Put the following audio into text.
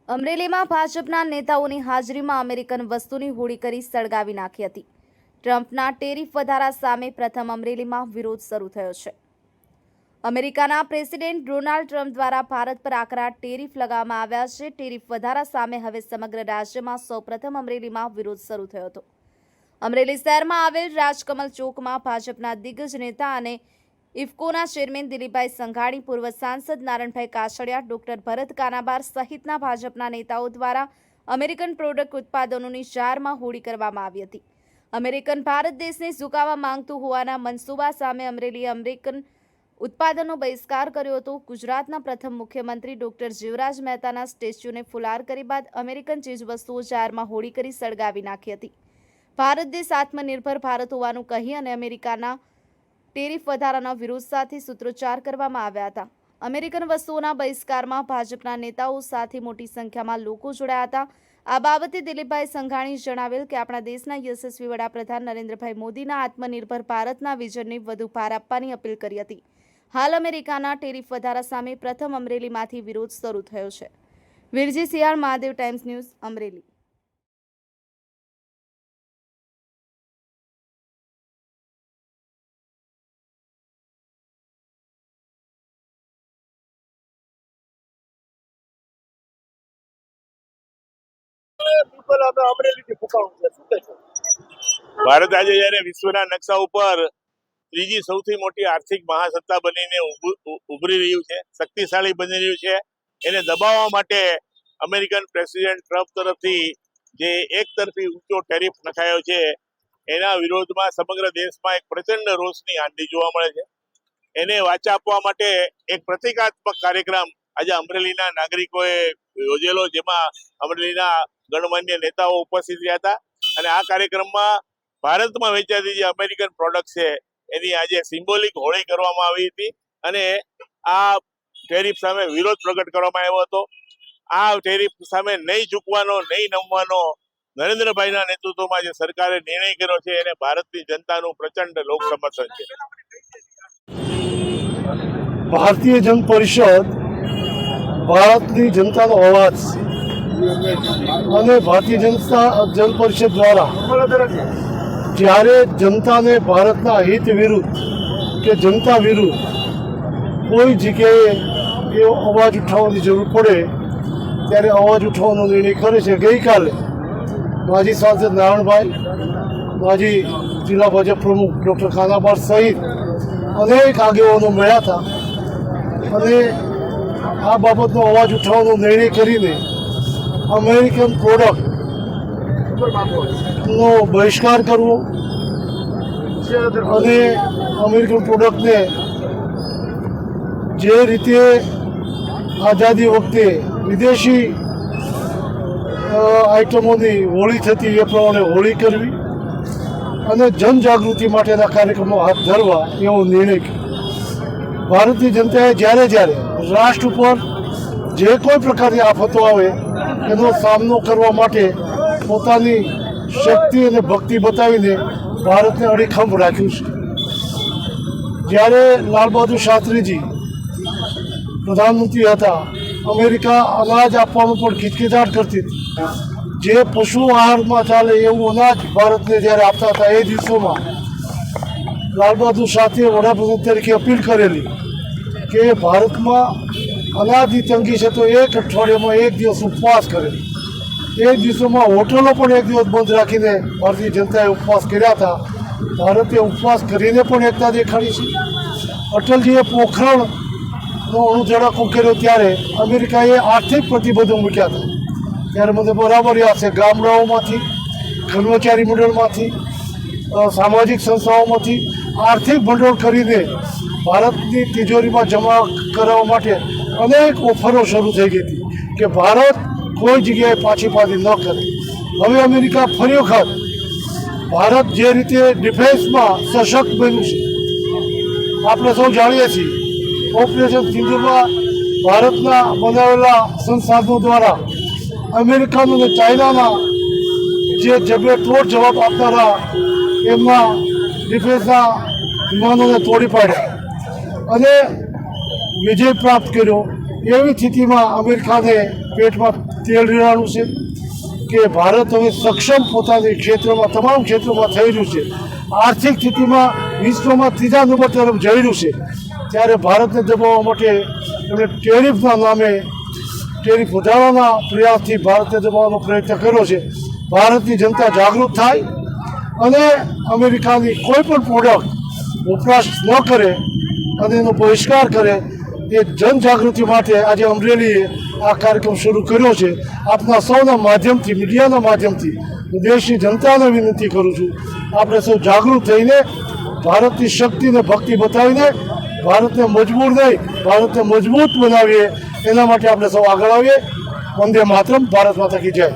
અમરેલીમાં ભાજપના નેતાઓની હાજરીમાં અમેરિકન વસ્તુની હોળી કરી સળગાવી નાખી હતી। ટ્રમ્પના ટેરિફ વધારા સામે પ્રથમ અમરેલીમાં વિરોધ શરૂ થયો છે। અમેરિકાના પ્રેસિડેન્ટ ડોનાલ્ડ ટ્રમ્પ દ્વારા ભારત પર આકરા ટેરિફ લગાવવામાં આવ્યા છે। ટેરિફ વધારા સામે હવે સમગ્ર રાજ્યમાં સૌપ્રથમ અમરેલીમાં વિરોધ શરૂ થયો હતો। અમરેલી શહેરમાં આવેલ રાજકમલ ચોકમાં ભાજપના દિગ્ગજ નેતા અને ઇફકોના ચેરમેન દિલીપભાઈ સંઘાણી, પૂર્વ સાંસદ નારણભાઈ કાછડિયા, ડોક્ટર ભરત કાનાબાર સહિતના ભાજપના નેતાઓ દ્વારા અમેરિકન પ્રોડક્ટ ઉત્પાદનોની જારમાં હોળી કરવામાં આવી હતી। અમેરિકન ભારત દેશને ઝુકાવવા માંગતું હોવાના મનસૂબા સામે અમરેલીએ અમેરિકન ઉત્પાદનનો બહિષ્કાર કર્યો હતો। ગુજરાતના પ્રથમ મુખ્યમંત્રી ડોક્ટર જીવરાજ મહેતાના સ્ટેચ્યુને ફુલાર કરી બાદ અમેરિકન ચીજવસ્તુઓ જારમાં હોળી કરી સળગાવી નાખી હતી। ભારત દેશ આત્મનિર્ભર ભારત હોવાનું કહી અને અમેરિકાના ટેરિફ વધારાના વિરોધ સાથે સૂત્રોચ્ચાર કરવામાં આવ્યા હતા। અમેરિકન વસ્તુઓના બહિષ્કારમાં ભાજપના નેતાઓ સાથે મોટી સંખ્યામાં લોકો જોડાયા હતા। આ બાબતે દિલીપભાઈ સંઘાણીએ જણાવેલ કે આપણા દેશના યશસ્વી વડાપ્રધાન નરેન્દ્રભાઈ મોદીના આત્મનિર્ભર ભારતના વિઝનને વધુ ભાર આપવાની અપીલ કરી હતી। હાલ અમેરિકાના ટેરિફ વધારા સામે પ્રથમ અમરેલીમાંથી વિરોધ શરૂ થયો છે। Virji Siyal, Mahadev Times News, Amreli. ભારત આજે જ્યારે વિશ્વના નકશા ઉપર ત્રીજી સૌથી મોટી આર્થિક મહાસત્તા બનીને ઉભરી રહ્યું છે, શક્તિશાળી બની રહ્યું છે, એને દબાવવા માટે અમેરિકન પ્રેસિડેન્ટ ટ્રમ્પ તરફથી જે એક તરફી ઊંચો ટેરિફ નખાયો છે, એના વિરોધમાં સમગ્ર દેશમાં એક પ્રચંડ રોષની આંધી જોવા મળે છે। એને વાચા આપવા માટે એક પ્રતિકાત્મક કાર્યક્રમ આજે અમરેલીના નાગરિકોએ યોજેલો, જેમાં અમરેલીના ગણમાન્ય નેતાઓ ઉપસ્થિત રહ્યા હતા અને આ કાર્યક્રમમાં ભારતમાં વેચાતી જે અમેરિકન પ્રોડક્ટ છે એની આજે સિમ્બોલિક હોળી કરવામાં આવી હતી અને આ ટેરિફ સામે વિરોધ પ્રગટ કરવામાં આવ્યો હતો। આ ટેરિફ સામે નહીં ઝૂકવાનો, નહીં નમવાનો નરેન્દ્રભાઈના નેતૃત્વમાં જે સરકારે નિર્ણય કર્યો છે એને ભારતની જનતાનું પ્રચંડ લોક સમર્થન છે। ભારતીય જન પરિષદ ભારતની જનતાનો અવાજ અને ભારતીય જન પરિષદ દ્વારા જ્યારે જનતાને ભારતના હિત વિરુદ્ધ કે જનતા વિરુદ્ધ કોઈ જગ્યાએ એવો અવાજ ઉઠાવવાની જરૂર પડે ત્યારે અવાજ ઉઠાવવાનો નિર્ણય કરે છે। ગઈકાલે માજી સાંસદ નારણભાઈ, માજી જિલ્લા ભાજપ પ્રમુખ ડૉક્ટર કાનાબાર સહિત અનેક આગેવાનો મળ્યા હતા અને આ બાબતનો અવાજ ઉઠાવવાનો નિર્ણય કરીને અમેરિકન પ્રોડક્ટનો બહિષ્કાર કરવો અને અમેરિકન પ્રોડક્ટને જે રીતે આઝાદી વખતે વિદેશી આઇટમોની હોળી થતી એ પ્રમાણે હોળી કરવી અને જનજાગૃતિ માટેના કાર્યક્રમો હાથ ધરવા એવો નિર્ણય કર્યો। ભારતની જનતાએ જ્યારે જ્યારે રાષ્ટ્ર ઉપર જે કોઈ પ્રકારની આફતો આવે એનો સામનો કરવા માટે પોતાની શક્તિ અને ભક્તિ બતાવીને ભારતને અડીખમ રાખ્યું છે। જ્યારે લાલ બહાદુર શાસ્ત્રીજી પ્રધાનમંત્રી હતા, અમેરિકા અનાજ આપવામાં પણ ખિચખિચાટ કરતી હતી। જે પશુ આહારમાં ચાલે એવું અનાજ ભારતને જ્યારે આપતા હતા એ દિવસોમાં લાલ બહાદુર શાસ્ત્રીએ વડાપ્રધાન તરીકે અપીલ કરેલી કે ભારતમાં અનાજની તંગી છે તો એક અઠવાડિયામાં એક દિવસ ઉપવાસ કરે। એ દિવસોમાં હોટલો પણ એક દિવસ બંધ રાખીને ભારતીય જનતાએ ઉપવાસ કર્યા હતા। ભારતે ઉપવાસ કરીને પણ એકતા દેખાડી છે। અટલજીએ પોખરણનો અણુધડાકો કર્યો ત્યારે અમેરિકાએ આર્થિક પ્રતિબંધો મૂક્યા હતા। ત્યારે મને બરાબર યાદ છે, ગામડાઓમાંથી, કર્મચારી મંડળમાંથી, સામાજિક સંસ્થાઓમાંથી આર્થિક ભંડોળ કરીને ભારતની તિજોરીમાં જમા કરાવવા માટે અનેક ઓફરો શરૂ થઈ ગઈ હતી કે ભારત કોઈ જગ્યાએ પાછી ન કરે। હવે અમેરિકા ફરી વખત ભારત જે રીતે ડિફેન્સમાં સશક્ત બન્યું છે, આપણે સૌ જાણીએ છીએ ઓપરેશન સિંધુમાં ભારતના બનાવેલા સંસાધનો દ્વારા અમેરિકન અને ચાઇનાના જે તોડ જવાબ આપનારા એમના ડિફેન્સના વિમાનોને તોડી પાડ્યા અને વિજય પ્રાપ્ત કર્યો। એવી સ્થિતિમાં અમેરિકાને પેટમાં તેલ રેડાણું છે કે ભારત હવે સક્ષમ પોતાની ક્ષેત્રમાં તમામ ક્ષેત્રોમાં થઈ રહ્યું છે, આર્થિક સ્થિતિમાં વિશ્વમાં ત્રીજા નંબર તરફ જઈ રહ્યું છે, ત્યારે ભારતને દબાવવા માટે એમણે ટેરિફના નામે ટેરિફ વધારવાના પ્રયાસથી ભારતને દબાવવાનો પ્રયત્ન કર્યો છે. ભારતની જનતા જાગૃત થાય અને અમેરિકાની કોઈ પણ પ્રોડક્ટ વપરાશ ન કરે અને એનો બહિષ્કાર કરે, એ જનજાગૃતિ માટે આજે અમરેલીએ આ કાર્યક્રમ શરૂ કર્યો છે. આપના સૌના માધ્યમથી, મીડિયાના માધ્યમથી હું દેશની જનતાને વિનંતી કરું છું, આપણે સૌ જાગૃત થઈને ભારતની શક્તિને ભક્તિ બતાવીને ભારતને મજબૂર નહીં, ભારતને મજબૂત બનાવીએ, એના માટે આપણે સૌ આગળ આવીએ. વંદે માતરમ. ભારત માતા કી જય.